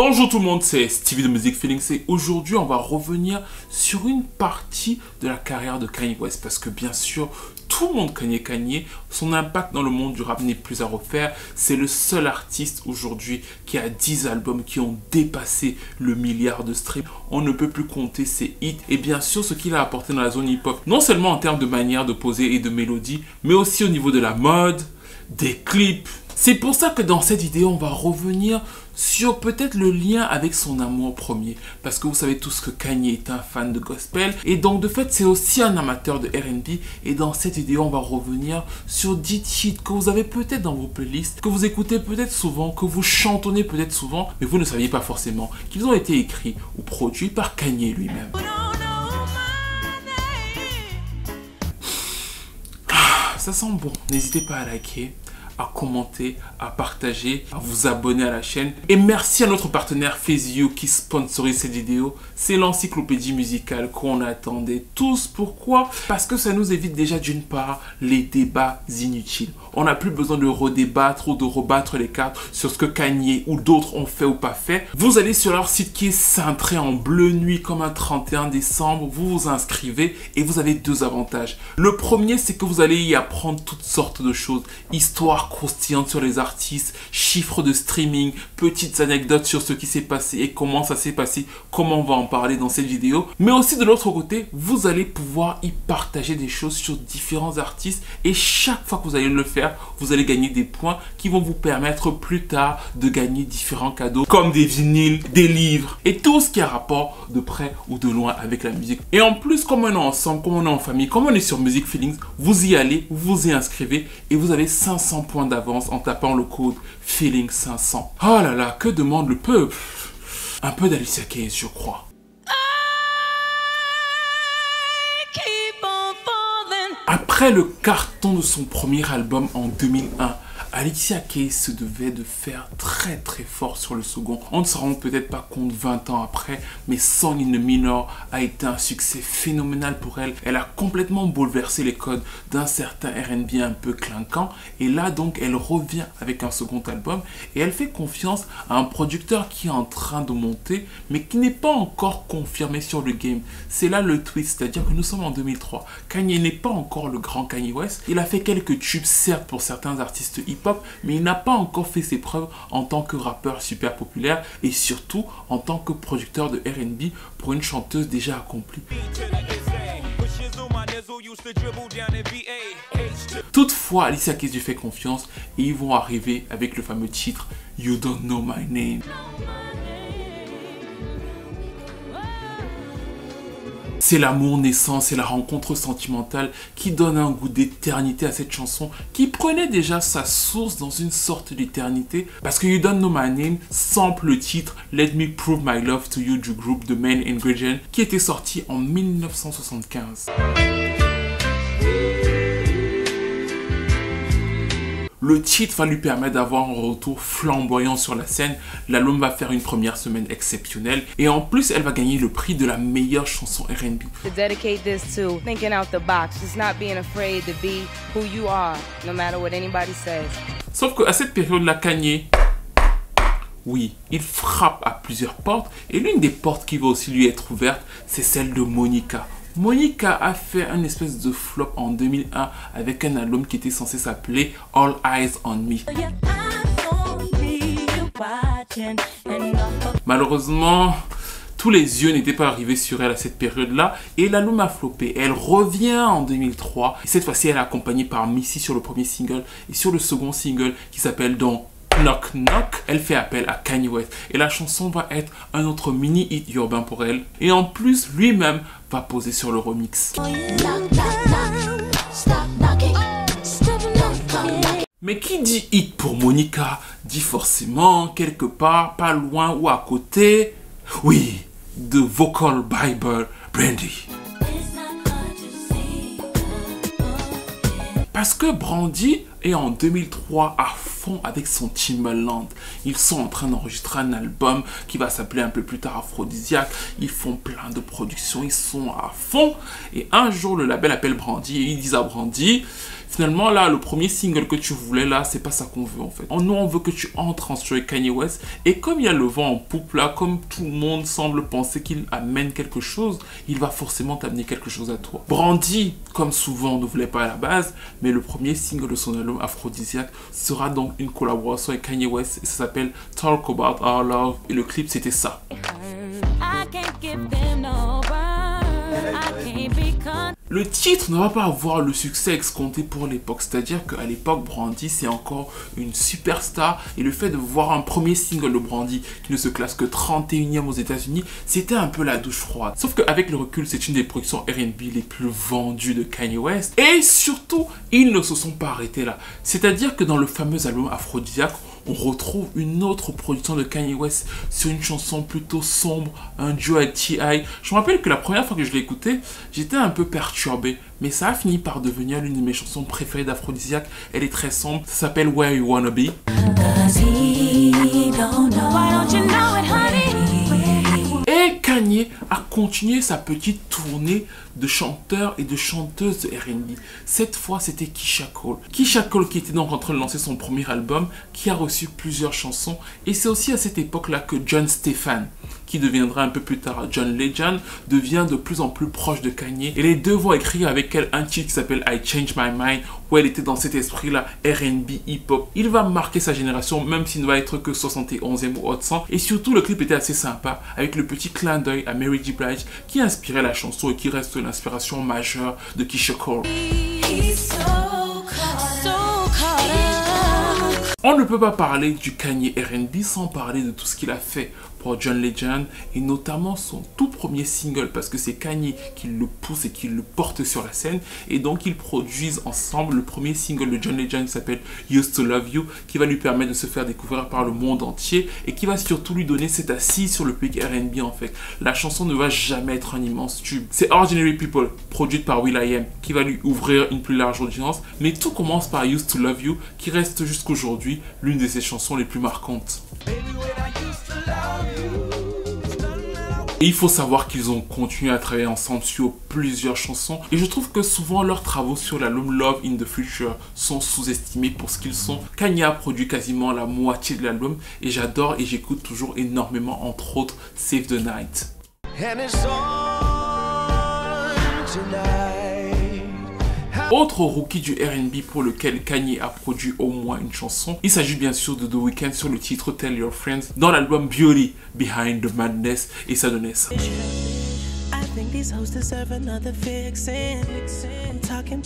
Bonjour tout le monde, c'est Stevie de Music Feelings et aujourd'hui on va revenir sur une partie de la carrière de Kanye West parce que bien sûr tout le monde connaît Kanye, son impact dans le monde du rap n'est plus à refaire, c'est le seul artiste aujourd'hui qui a 10 albums qui ont dépassé le milliard de streams, on ne peut plus compter ses hits et bien sûr ce qu'il a apporté dans la zone hip-hop, non seulement en termes de manière de poser et de mélodie, mais aussi au niveau de la mode, des clips. C'est pour ça que dans cette vidéo, on va revenir sur peut-être le lien avec son amour premier. Parce que vous savez tous que Kanye est un fan de gospel. Et donc de fait, c'est aussi un amateur de R&B. Et dans cette vidéo, on va revenir sur 10 titres que vous avez peut-être dans vos playlists, que vous écoutez peut-être souvent, que vous chantonnez peut-être souvent, mais vous ne saviez pas forcément qu'ils ont été écrits ou produits par Kanye lui-même. Ça sent bon. N'hésitez pas à liker, à commenter, à partager, à vous abonner à la chaîne. Et merci à notre partenaire Phasio qui sponsorise cette vidéo. C'est l'encyclopédie musicale qu'on attendait tous. Pourquoi? Parce que ça nous évite déjà d'une part les débats inutiles. On n'a plus besoin de redébattre ou de rebattre les cartes sur ce que Kanye ou d'autres ont fait ou pas fait. Vous allez sur leur site qui est cintré en bleu nuit comme un 31 décembre. Vous vous inscrivez et vous avez deux avantages. Le premier, c'est que vous allez y apprendre toutes sortes de choses. Histoire croustillante sur les artistes, chiffres de streaming, petites anecdotes sur ce qui s'est passé et comment ça s'est passé, comment on va en parler dans cette vidéo. Mais aussi de l'autre côté, vous allez pouvoir y partager des choses sur différents artistes et chaque fois que vous allez le faire, vous allez gagner des points qui vont vous permettre plus tard de gagner différents cadeaux comme des vinyles, des livres et tout ce qui a rapport de près ou de loin avec la musique. Et en plus, comme on est ensemble, comme on est en famille, comme on est sur Music Feelings, vous y allez, vous y inscrivez et vous avez 500 points d'avance en tapant le code Feeling 500. Oh là là, que demande le peuple? Un peu d'Alicia Keys, je crois. Après le carton de son premier album en 2001, Alicia Keys se devait de faire très fort sur le second. On ne se rend peut-être pas compte 20 ans après, mais Song in the Minor a été un succès phénoménal pour elle. Elle a complètement bouleversé les codes d'un certain R&B un peu clinquant. Et là donc, elle revient avec un second album et elle fait confiance à un producteur qui est en train de monter, mais qui n'est pas encore confirmé sur le game. C'est là le twist, c'est-à-dire que nous sommes en 2003. Kanye n'est pas encore le grand Kanye West. Il a fait quelques tubes, certes, pour certains artistes hip-hop, mais il n'a pas encore fait ses preuves en tant que rappeur super populaire et surtout en tant que producteur de R&B pour une chanteuse déjà accomplie. Toutefois, Alicia Keys lui fait confiance et ils vont arriver avec le fameux titre You Don't Know My Name. C'est l'amour naissant, c'est la rencontre sentimentale qui donne un goût d'éternité à cette chanson qui prenait déjà sa source dans une sorte d'éternité parce que You Don't Know My Name sample le titre Let Me Prove My Love to You du groupe The Main Ingredient qui était sorti en 1975. Le titre va lui permettre d'avoir un retour flamboyant sur la scène. L'album va faire une première semaine exceptionnelle. Et en plus, elle va gagner le prix de la meilleure chanson R&B. Sauf qu'à cette période-là, Kanye, oui, il frappe à plusieurs portes. Et l'une des portes qui va aussi lui être ouverte, c'est celle de Monica. Monica a fait un espèce de flop en 2001 avec un album qui était censé s'appeler All Eyes on Me. Malheureusement, tous les yeux n'étaient pas arrivés sur elle à cette période-là et l'album a floppé. Elle revient en 2003 et cette fois-ci elle est accompagnée par Missy sur le premier single et sur le second single qui s'appelle donc Knock Knock, elle fait appel à Kanye West et la chanson va être un autre mini hit urbain pour elle et en plus lui-même va poser sur le remix. Mais qui dit hit pour Monica dit forcément quelque part, pas loin ou à côté, oui, de Vocal Bible Brandy. Parce que Brandy est en 2003 à fond avec son Timbaland. Ils sont en train d'enregistrer un album qui va s'appeler un peu plus tard Aphrodisiaque. Ils font plein de productions, ils sont à fond. Et un jour, le label appelle Brandy et ils disent à Brandy, finalement là, le premier single que tu voulais là, c'est pas ça qu'on veut en fait. Nous, on veut que tu entres en studio avec Kanye West. Et comme il y a le vent en poupe là, comme tout le monde semble penser qu'il amène quelque chose, il va forcément t'amener quelque chose à toi. Brandy, comme souvent, ne voulait pas à la base, mais le premier single de son album Aphrodisiaque sera donc une collaboration avec Kanye West et ça s'appelle Talk About Our Love et le clip c'était ça. Le titre ne va pas avoir le succès escompté pour l'époque, c'est-à-dire qu'à l'époque, Brandy, c'est encore une superstar, et le fait de voir un premier single de Brandy qui ne se classe que 31e aux États-Unis, c'était un peu la douche froide. Sauf qu'avec le recul, c'est une des productions R&B les plus vendues de Kanye West, et surtout, ils ne se sont pas arrêtés là. C'est-à-dire que dans le fameux album Aphrodisiaque, on retrouve une autre production de Kanye West sur une chanson plutôt sombre, un duo avec T.I. Je me rappelle que la première fois que je l'ai écouté, j'étais un peu perturbé, mais ça a fini par devenir l'une de mes chansons préférées d'Aphrodisiaque. Elle est très sombre, ça s'appelle Where You Wanna Be. Et Kanye a continué sa petite tournée de chanteurs et de chanteuses de R&B. Cette fois, c'était Keyshia Cole. Keyshia Cole qui était donc en train de lancer son premier album, qui a reçu plusieurs chansons. Et c'est aussi à cette époque-là que John Stephan, qui deviendra un peu plus tard John Legend, devient de plus en plus proche de Kanye. Et les deux vont écrire avec elle un titre qui s'appelle I Changed My Mind, où elle était dans cet esprit-là, R&B, hip-hop. Il va marquer sa génération, même s'il ne va être que 71e ou autre sang. Et surtout, le clip était assez sympa, avec le petit clin d'œil à Mary J. Blige, qui inspirait la chanson et qui reste l'inspiration majeure de Keyshia Cole. On ne peut pas parler du Kanye R&B sans parler de tout ce qu'il a fait pour John Legend et notamment son tout premier single parce que c'est Kanye qui le pousse et qui le porte sur la scène et donc ils produisent ensemble le premier single de John Legend qui s'appelle Used to Love You qui va lui permettre de se faire découvrir par le monde entier et qui va surtout lui donner cette assise sur le pic R&B en fait. La chanson ne va jamais être un immense tube. C'est Ordinary People, produite par will.i.am, qui va lui ouvrir une plus large audience, mais tout commence par Used to Love You qui reste jusqu'aujourd'hui l'une de ses chansons les plus marquantes. Et il faut savoir qu'ils ont continué à travailler ensemble sur plusieurs chansons. Et je trouve que souvent leurs travaux sur l'album Love in the Future sont sous-estimés pour ce qu'ils sont. Kanye a produit quasiment la moitié de l'album. Et j'adore et j'écoute toujours énormément, entre autres, Save the Night. Autre rookie du R&B pour lequel Kanye a produit au moins une chanson, il s'agit bien sûr de The Weeknd sur le titre Tell Your Friends dans l'album Beauty Behind the Madness et ça donnait ça.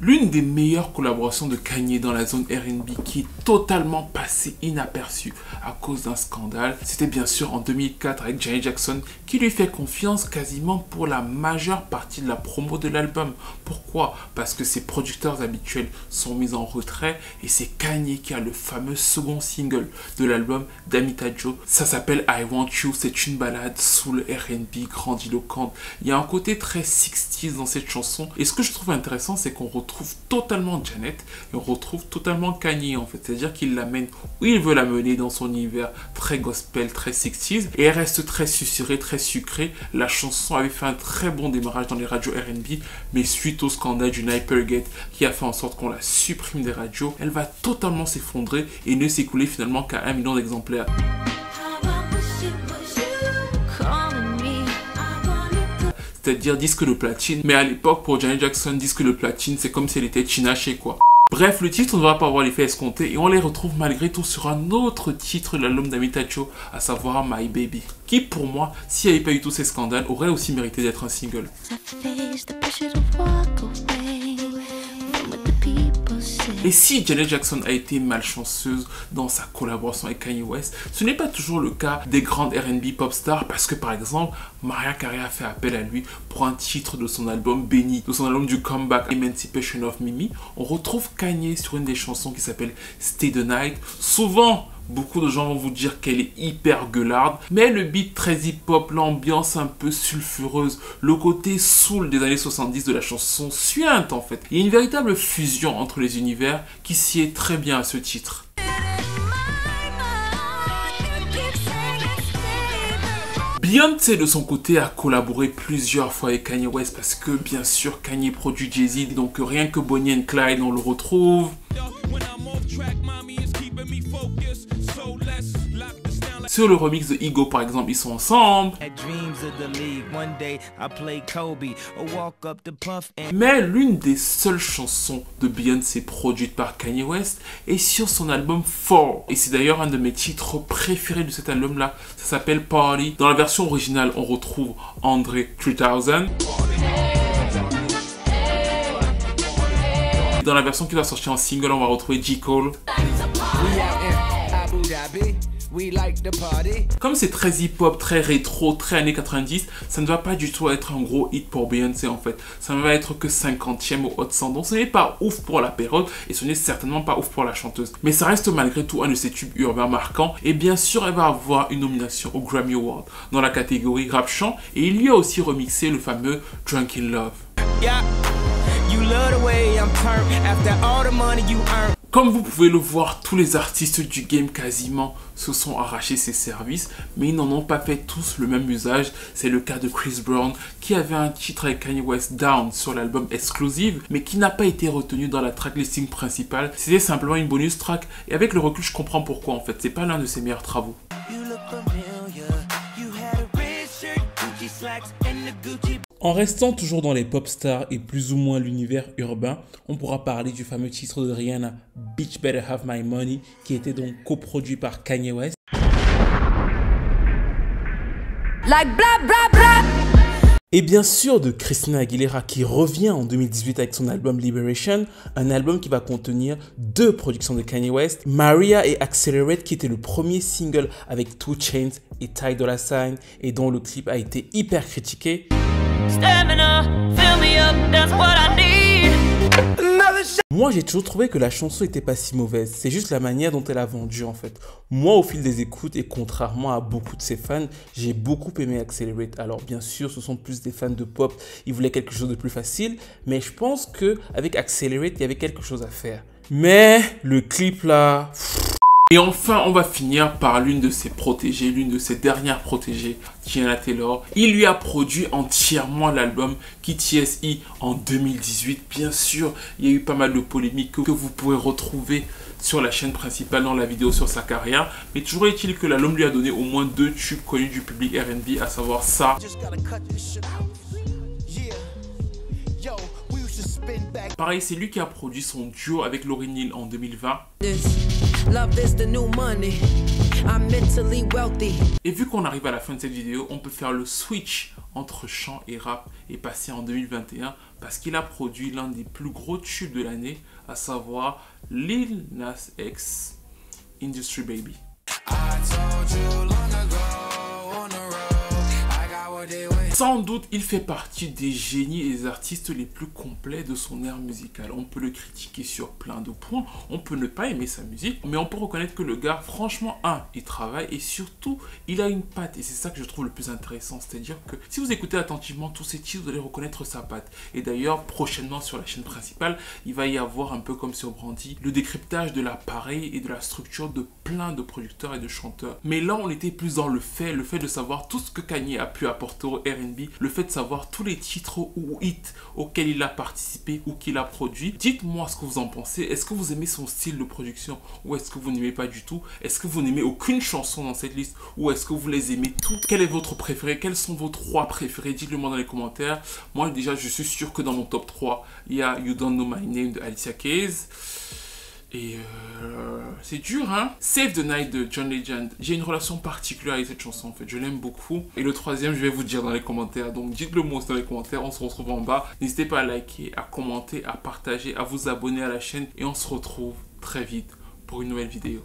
L'une des meilleures collaborations de Kanye dans la zone R&B qui est totalement passée inaperçue à cause d'un scandale, c'était bien sûr en 2004 avec Janet Jackson qui lui fait confiance quasiment pour la majeure partie de la promo de l'album. Pourquoi? Parce que ses producteurs habituels sont mis en retrait et c'est Kanye qui a le fameux second single de l'album d'Amita Joe. Ça s'appelle I Want You, c'est une balade soul R&B grandiloquente. Il y a un côté très 60s dans cette chanson et ce que je trouve intéressant c'est qu'on retrouve totalement Janet et on retrouve totalement Kanye en fait, c'est à dire qu'il l'amène où il veut l'amener dans son univers très gospel, très 60s et elle reste très susurrée, très sucrée. La chanson avait fait un très bon démarrage dans les radios R&B mais suite au scandale du Hypergate qui a fait en sorte qu'on la supprime des radios, elle va totalement s'effondrer et ne s'écouler finalement qu'à 1 million d'exemplaires. C'est-à-dire disque de platine, mais à l'époque pour Janet Jackson, disque de platine c'est comme si elle était Tinashe quoi. Bref, le titre ne va pas avoir l'effet escompté et on les retrouve malgré tout sur un autre titre de l'album d'Amita Joe, à savoir My Baby, qui pour moi, s'il n'y avait pas eu tous ces scandales, aurait aussi mérité d'être un single. Et si Janet Jackson a été malchanceuse dans sa collaboration avec Kanye West, ce n'est pas toujours le cas des grandes R&B pop stars parce que par exemple, Mariah Carey a fait appel à lui pour un titre de son album Benny, de son album du comeback Emancipation of Mimi. On retrouve Kanye sur une des chansons qui s'appelle Stay the Night. Souvent, beaucoup de gens vont vous dire qu'elle est hyper gueularde, mais le beat très hip-hop, l'ambiance un peu sulfureuse, le côté soul des années 70 de la chanson suinte en fait. Il y a une véritable fusion entre les univers qui sied très bien à ce titre. Beyoncé de son côté a collaboré plusieurs fois avec Kanye West parce que bien sûr Kanye produit Jay-Z, donc rien que Bonnie and Clyde on le retrouve. Sur le remix de Ego par exemple, ils sont ensemble. Mais l'une des seules chansons de Beyoncé produite par Kanye West est sur son album 4. Et c'est d'ailleurs un de mes titres préférés de cet album là. Ça s'appelle Party. Dans la version originale, on retrouve André 3000. Dans la version qui va sortir en single, on va retrouver J. Cole. Comme c'est très hip-hop, très rétro, très années 90, ça ne va pas du tout être un gros hit pour Beyoncé en fait. Ça ne va être que 50e au Hot 100. Donc ce n'est pas ouf pour la période et ce n'est certainement pas ouf pour la chanteuse. Mais ça reste malgré tout un de ses tubes urbains marquants. Et bien sûr, elle va avoir une nomination au Grammy Award dans la catégorie rap chant. Et il lui a aussi remixé le fameux Drunk in Love. Yeah. Comme vous pouvez le voir, tous les artistes du game quasiment se sont arrachés ses services, mais ils n'en ont pas fait tous le même usage. C'est le cas de Chris Brown qui avait un titre avec Kanye West, Down, sur l'album Exclusive, mais qui n'a pas été retenu dans la tracklisting principale. C'était simplement une bonus track et avec le recul je comprends pourquoi en fait, c'est pas l'un de ses meilleurs travaux. En restant toujours dans les pop stars et plus ou moins l'univers urbain, on pourra parler du fameux titre de Rihanna, Bitch Better Have My Money, qui était donc coproduit par Kanye West. Like blah, blah, blah. Et bien sûr de Christina Aguilera qui revient en 2018 avec son album Liberation, un album qui va contenir 2 productions de Kanye West, Maria et Accelerate qui était le premier single avec 2 Chainz et Ty Dolla $ign et dont le clip a été hyper critiqué. Moi j'ai toujours trouvé que la chanson était pas si mauvaise, c'est juste la manière dont elle a vendu en fait. Moi au fil des écoutes et contrairement à beaucoup de ses fans, j'ai beaucoup aimé Accelerate. Alors bien sûr ce sont plus des fans de pop, ils voulaient quelque chose de plus facile, mais je pense que avec Accelerate il y avait quelque chose à faire. Mais le clip là... Et enfin, on va finir par l'une de ses protégées, l'une de ses dernières protégées, Teyana Taylor. Il lui a produit entièrement l'album KTSE en 2018. Bien sûr, il y a eu pas mal de polémiques que vous pourrez retrouver sur la chaîne principale dans la vidéo sur sa carrière. Mais toujours est-il que l'album lui a donné au moins 2 tubes connus du public R&B, à savoir ça. Pareil, c'est lui qui a produit son duo avec Lauryn Hill en 2020. Et vu qu'on arrive à la fin de cette vidéo, on peut faire le switch entre chant et rap et passer en 2021 parce qu'il a produit l'un des plus gros tubes de l'année, à savoir Lil Nas X, Industry Baby. Sans doute, il fait partie des génies et des artistes les plus complets de son ère musicale. On peut le critiquer sur plein de points, on peut ne pas aimer sa musique, mais on peut reconnaître que le gars, franchement, il travaille et surtout, il a une patte. Et c'est ça que je trouve le plus intéressant, c'est-à-dire que si vous écoutez attentivement tous ces titres, vous allez reconnaître sa patte. Et d'ailleurs, prochainement sur la chaîne principale, il va y avoir un peu comme sur Brandy, le décryptage de l'appareil et de la structure de plein de producteurs et de chanteurs. Mais là, on était plus dans le fait de savoir tout ce que Kanye a pu apporter au R&B, le fait de savoir tous les titres ou hits auxquels il a participé ou qu'il a produit. Dites-moi ce que vous en pensez. Est-ce que vous aimez son style de production ou est-ce que vous n'aimez pas du tout? Est-ce que vous n'aimez aucune chanson dans cette liste ou est-ce que vous les aimez toutes? Quel est votre préféré? Quels sont vos 3 préférés? Dites-le moi dans les commentaires. Moi déjà, je suis sûr que dans mon top 3, il y a You Don't Know My Name de Alicia Keys. Et c'est dur, hein. Save the Night de John Legend. J'ai une relation particulière avec cette chanson, en fait. Je l'aime beaucoup. Et le 3e, je vais vous dire dans les commentaires. Donc, dites-le moi aussi dans les commentaires. On se retrouve en bas. N'hésitez pas à liker, à commenter, à partager, à vous abonner à la chaîne. Et on se retrouve très vite pour une nouvelle vidéo.